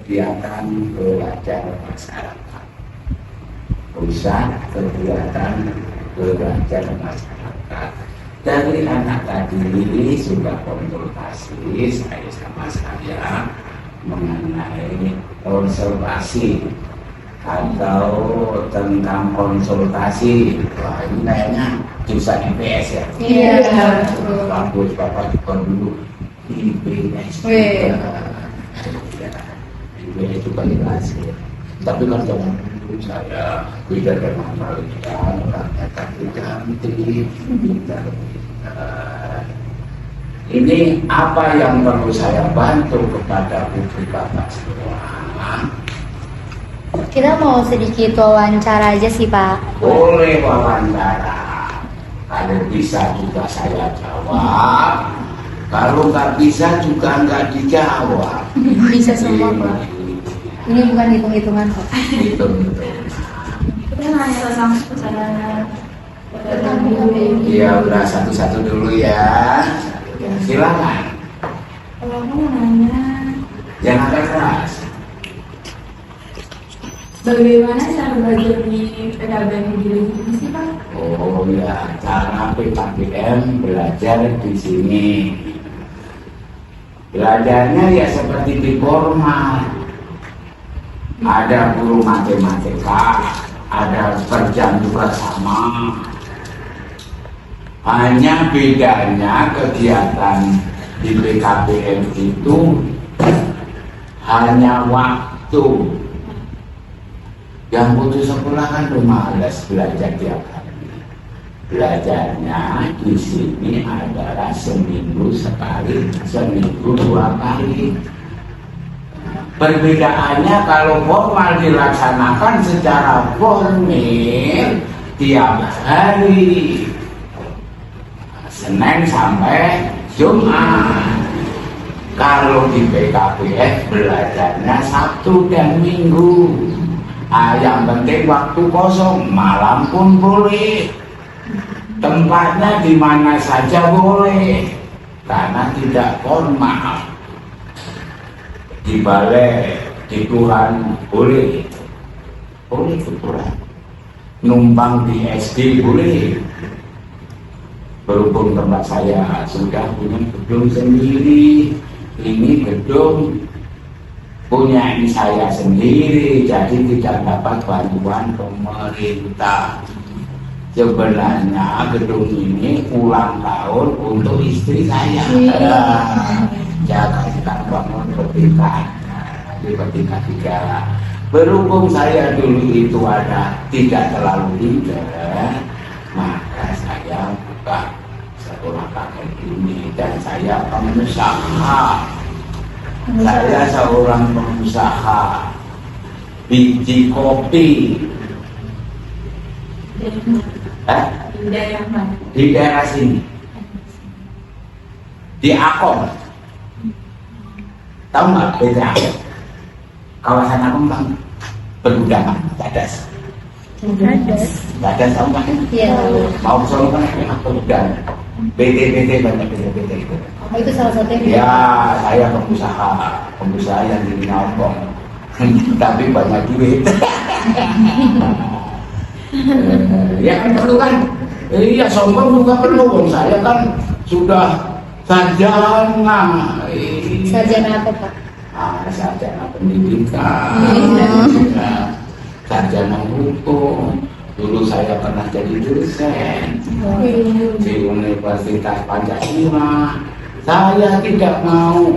kegiatan belajar masyarakat. Pusat kegiatan belajar masyarakat. Dari anak tadi sudah konsultasi saya sama saya mengenai konservasi atau tentang konsultasi. Wah, ini kayaknya jurusan IPS ya? Iya. Bagus, Bapak juga dulu IPS. IPS juga dikasih. Tapi kan jangan dulu saya beda dengan kalian, orangnya cantik, pintar. Ini apa yang perlu saya bantu kepada publik Bapak semua? Kita mau sedikit wawancara aja sih Pak. Boleh wawancara. Kalau bisa juga saya jawab. Kalau nggak bisa juga nggak dijawab. Bisa semua Pak. Ini bukan hitung-hitungan Pak. Hitung-hitung. Kita nanya tentang Iya, udah satu-satu dulu ya. Silakan. kalau aku mau nanya, Jangan keras. bagaimana cara belajar di PKBM Gili ini sih Pak? Oh ya, cara PKBM belajar di sini. Belajarnya ya seperti di formal. Ada guru matematika, ada kerjaan juga sama. Hanya bedanya kegiatan di PKBM itu hanya waktu. Yang putus sekolah kan malas belajar tiap hari. Belajarnya di sini adalah seminggu sekali, seminggu 2 kali. Perbedaannya kalau formal dilaksanakan secara formil tiap hari, Senin sampai Jumat. Kalau di PKBM belajarnya Sabtu dan Minggu. Yang penting waktu kosong, malam pun boleh. Tempatnya di mana saja boleh, karena tidak formal. Di balai, di Tuhan boleh, boleh ke Tuhan. Numpang di SD boleh. Berhubung tempat saya sudah punya gedung sendiri, ini gedung punya saya sendiri, jadi tidak dapat bantuan pemerintah. Sebenarnya gedung ini ulang tahun untuk istri saya. Jangan bangun pernikahan, nanti pernikahan 3. Berhubung saya dulu itu tidak terlalu pintar, maka saya buka sekolah kakek ini dan saya pengusaha. Saya seorang pengusaha biji kopi. Di daerah mana? Di daerah sini, di Akon. Tahu nggak PT Akon? Kawasan Akon bang, pergudangan, Dadas. Dadas tahu nggak? Iya. Mau solo kan pergudangan. PT banyak PT itu. Oh, itu salah satunya. Ya, saya pengusaha yang di Nyampong. Tapi banyak duit. Ya kan perlu kan? Iya, sombong juga perlu. Saya kan sudah sarjana. Sarjana apa Pak? Sarjana pendidikan, sarjana hukum. Dulu saya pernah jadi dosen di Universitas Pancasila. Saya tidak mau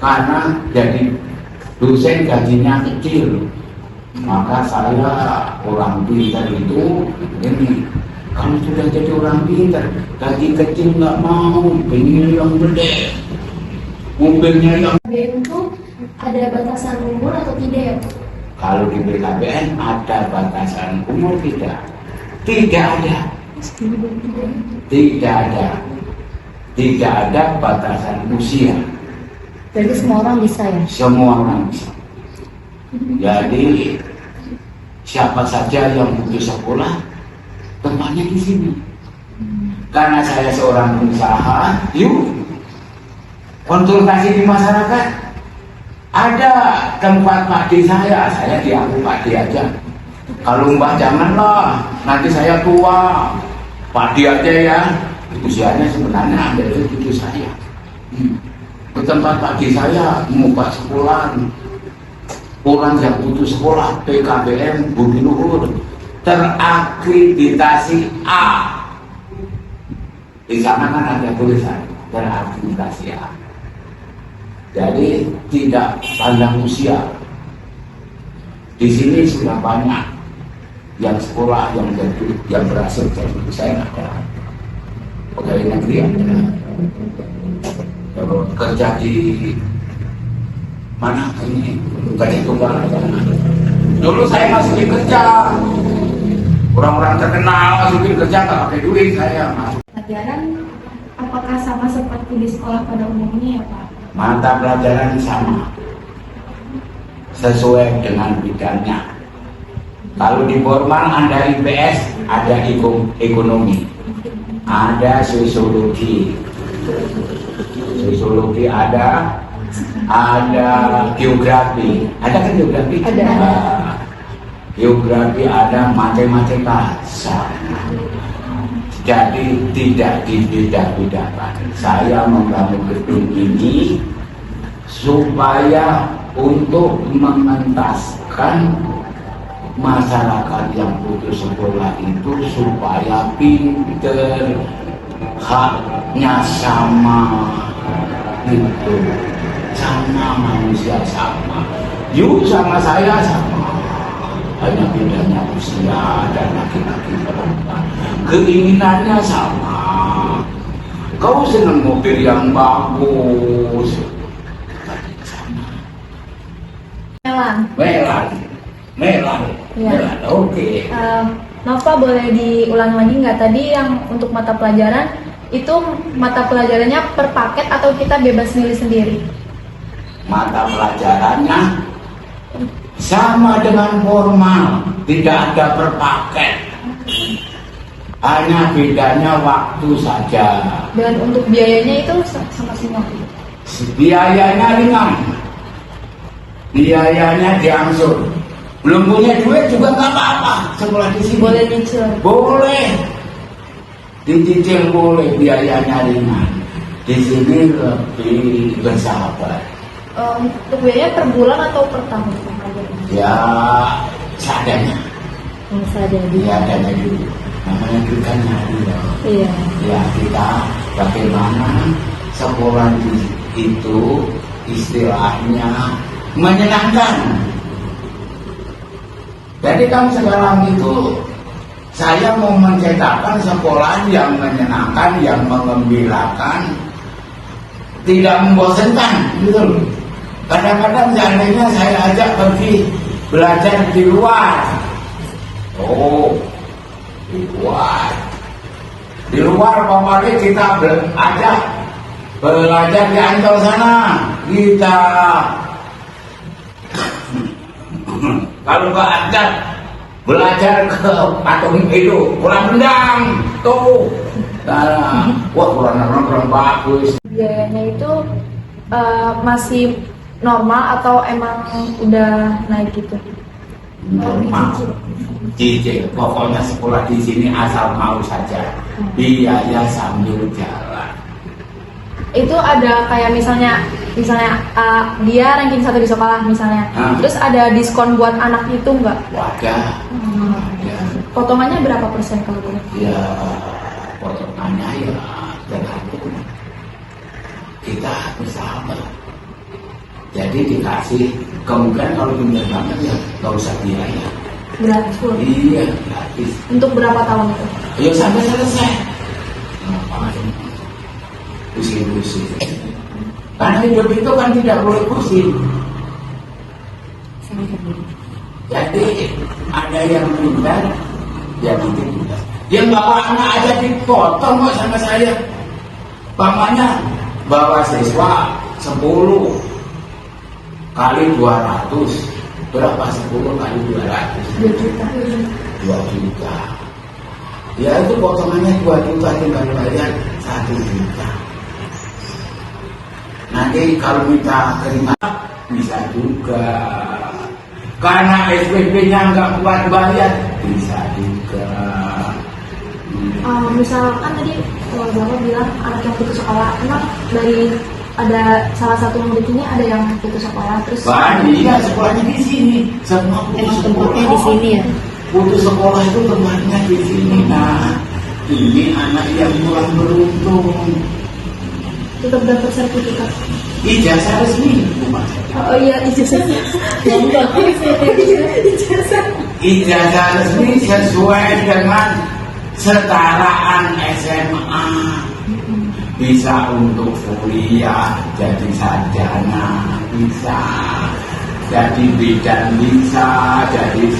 karena jadi dosen gajinya kecil. Maka saya orang pintar itu ini, kalau sudah jadi orang pintar gaji kecil nggak mau, pengen yang gede, mobilnya yang. PKBM itu ada batasan umur atau tidak ya? Kalau di PKBM ada batasan umur tidak? Tidak ada. Tidak ada. Tidak ada batasan usia. Berarti semua orang bisa ya? Semua orang bisa. Jadi siapa saja yang putus sekolah, tempatnya di sini. Karena saya seorang pengusaha, yuk konsultasi di masyarakat. Ada tempat pakde saya dianggap pakde aja. Kalau mbah janganlah, nanti saya tua. Pakde aja ya. Usianya sebenarnya ada itu cucu saya. Ke tempat pakde saya muka sekolah. Orang yang putus sekolah PKBM Budi Luhur terakreditasi A. Di sana kan ada tulisan terakreditasi A. Jadi tidak pandang usia. Di sini sudah banyak yang sekolah yang berhasil jadi. Saya nggak ada pegawai negeri ada. Kalau kerja di mana ini gaji tunggal aja. Dulu saya masukin kerja, orang-orang terkenal masukin kerja nggak pakai duit saya. Pelajaran apakah sama seperti di sekolah pada umumnya ya Pak? Mata pelajaran sama, sesuai dengan bidangnya. Kalau di formal ada IPS, ada ekonomi, ada sosiologi ada geografi, ada kan geografi? Ada. Geografi ada, matematika sama. Jadi tidak dibeda-bedakan. Saya membangun gedung ini supaya untuk mengentaskan masyarakat yang putus sekolah itu supaya pinter, haknya sama, gitu. Sama manusia sama, yuk sama saya sama, hanya bedanya usia dan laki-laki perempuan. Keinginannya sama. Kau senang mobil yang bagus, Melan. Ya. Oke. Maaf Pak, boleh diulang lagi nggak tadi yang untuk mata pelajaran itu mata pelajarannya per paket atau kita bebas milih sendiri? Mata pelajarannya sama dengan formal, tidak ada per paket. Hanya bedanya waktu saja. Dan untuk biayanya itu sama semua. Biayanya ringan. Biayanya diangsur. Belum punya duit juga nggak apa-apa. Sekolah di sini. Boleh nyicil. Boleh. Dicicil boleh, biayanya ringan. Di sini lebih bersahabat. Untuk biaya per bulan atau per tahun? Ya, seadanya. Ya, adanya dulu. Namanya kita nyari ya. Iya. Ya, kita bagaimana sekolah itu istilahnya menyenangkan. Jadi kan sekarang itu saya mau mencetakkan sekolah yang menyenangkan, yang mengembirakan, tidak membosankan, gitu loh. Kadang-kadang seandainya saya ajak pergi belajar di luar. Oh, di luar. Di luar kemarin kita ajak belajar di Ancol sana. Kita kalau nggak ajak belajar ke patung itu, kurang pendang, tuh. Nah, wah kurang bagus. Biayanya itu masih normal atau emang udah naik gitu? Normal. Cicil, pokoknya sekolah di sini asal mau saja, biaya sambil jalan. Itu ada kayak misalnya dia ranking 1 di sekolah misalnya, terus ada diskon buat anak itu nggak? Wadah. Ya. Potongannya berapa persen kalau boleh? Ya, potongannya ya tergantung kita bersahabat. Jadi dikasih, kemungkinan kalau benar banget ya nggak usah biaya. Gratis full. Iya, gratis. Untuk berapa tahun itu? Ya sampai selesai. Ngapain? Pusing-pusing. Karena hidup itu kan tidak boleh pusing. Jadi ada yang pintar, yang tidak pintar. Yang bawa anak aja dipotong kok sama saya. Pamannya bawa siswa 10 kali 200. Berapa 10 kali 200? 2 juta. 2 juta. Ya itu potongannya 2 juta, tinggal bayar 1 juta. Nanti kalau minta terima bisa juga. Karena SPP-nya nggak kuat bayar, bisa juga. Misalkan tadi Bapak bilang anak yang putus sekolah, emang dari ada salah satu murid ini ada yang putus sekolah terus Iya, sekolahnya di sini. Semua putus tempatnya di sekolah. sini ya. Putus sekolah itu tempatnya di sini. Nah, ini anak yang kurang beruntung. tetap dapat sertifikat. Ijazah resmi, bukan? Oh iya, ijazahnya. Ijazah resmi sesuai dengan setaraan SMA. Bisa untuk kuliah, jadi sarjana bisa, jadi bidan bisa, jadi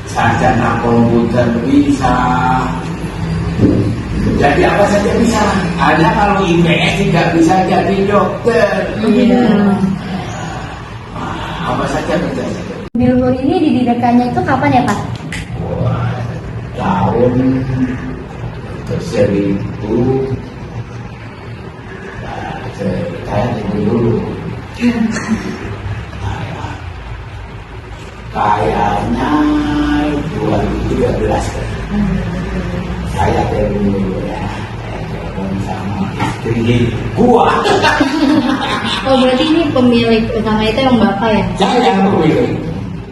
sarjana komputer bisa, jadi apa saja bisa. Hanya kalau IPS tidak bisa jadi dokter. Apa saja bisa. Budi Luhur ini didirikannya itu kapan ya Pak? Wah, tahun 1000. Saya dulu kayaknya 2013 saya dulu ya sama istri gua. Oh berarti ini pemilik utama itu yang Bapak ya? Saya yang memilih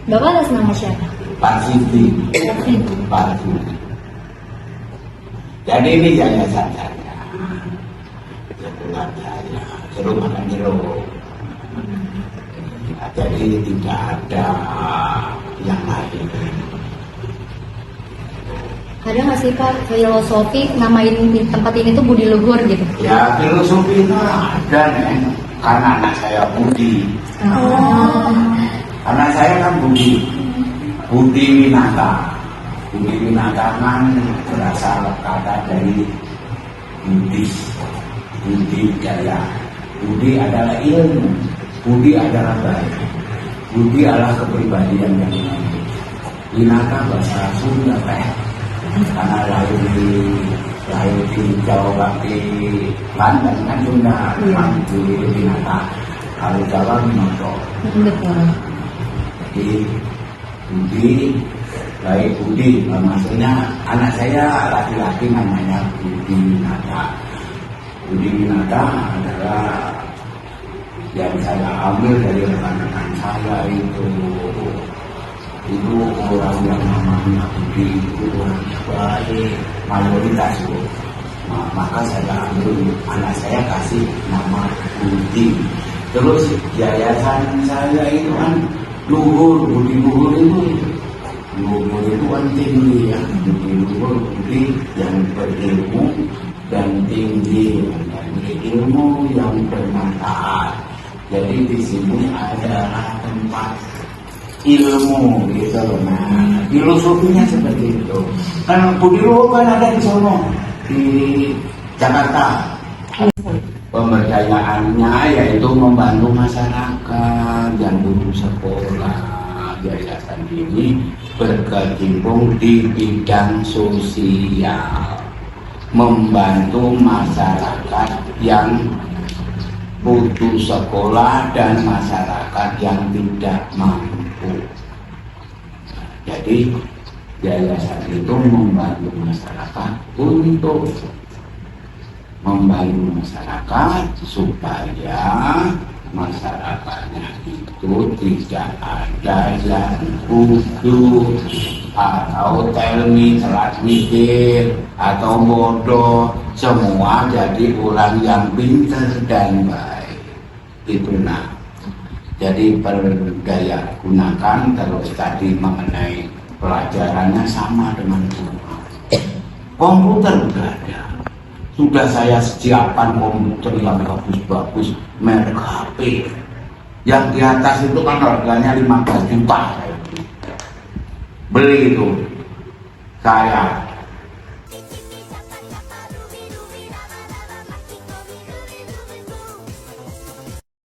Bapak atas nama siapa? Pak Siti. Pak Siti. Jadi ini yayasan saya. Sebulan saya seru makan jeruk. Jadi tidak ada yang lain. Ada nggak sih Pak filosofi namain tempat ini tuh Budi Luhur gitu? Ya filosofinya ada nih, karena anak saya Budi. Karena saya kan Budi Winata. Budi Winata kan berasal kata dari Buddhis, Budi Jaya. Budi adalah ilmu, Budi adalah baik, Budi adalah kepribadian yang baik. Winata bahasa Sunda karena lahir di Jawa Barat, di Banten kan Sunda, memang Budi Winata. Kalau Jawa Winoto. Jadi Budi, baik Budi, maksudnya anak saya laki-laki namanya Budi Winata. Budi Winata adalah yang saya ambil dari rekan-rekan saya itu orang yang namanya Budi itu orang baik, mayoritas itu. Maka saya ambil anak saya kasih nama Budi. Terus yayasan saya itu kan Luhur, Budi Luhur itu Luhur itu kan tinggi ya, Budi Luhur, Budi yang berilmu dan tinggi, dan ilmu yang bermanfaat. Jadi di sini adalah tempat ilmu gitu loh. Nah, filosofinya seperti itu. Kan Budi Luhur kan ada di sono di Jakarta. Pemberdayaannya yaitu membantu masyarakat yang putus sekolah. Yayasan ini berkecimpung di bidang sosial, membantu masyarakat yang putus sekolah dan masyarakat yang tidak mampu. Jadi yayasan itu membantu masyarakat untuk membantu masyarakat supaya masyarakatnya itu tidak ada yang bodoh atau telmi, telat mikir atau bodoh, semua jadi orang yang pintar dan baik. Itu nah. Jadi berdaya gunakan terus tadi mengenai pelajarannya sama dengan komputer juga ada. Sudah saya siapkan komputer yang bagus-bagus, merek HP. Yang di atas itu kan harganya 15 juta. Beli itu saya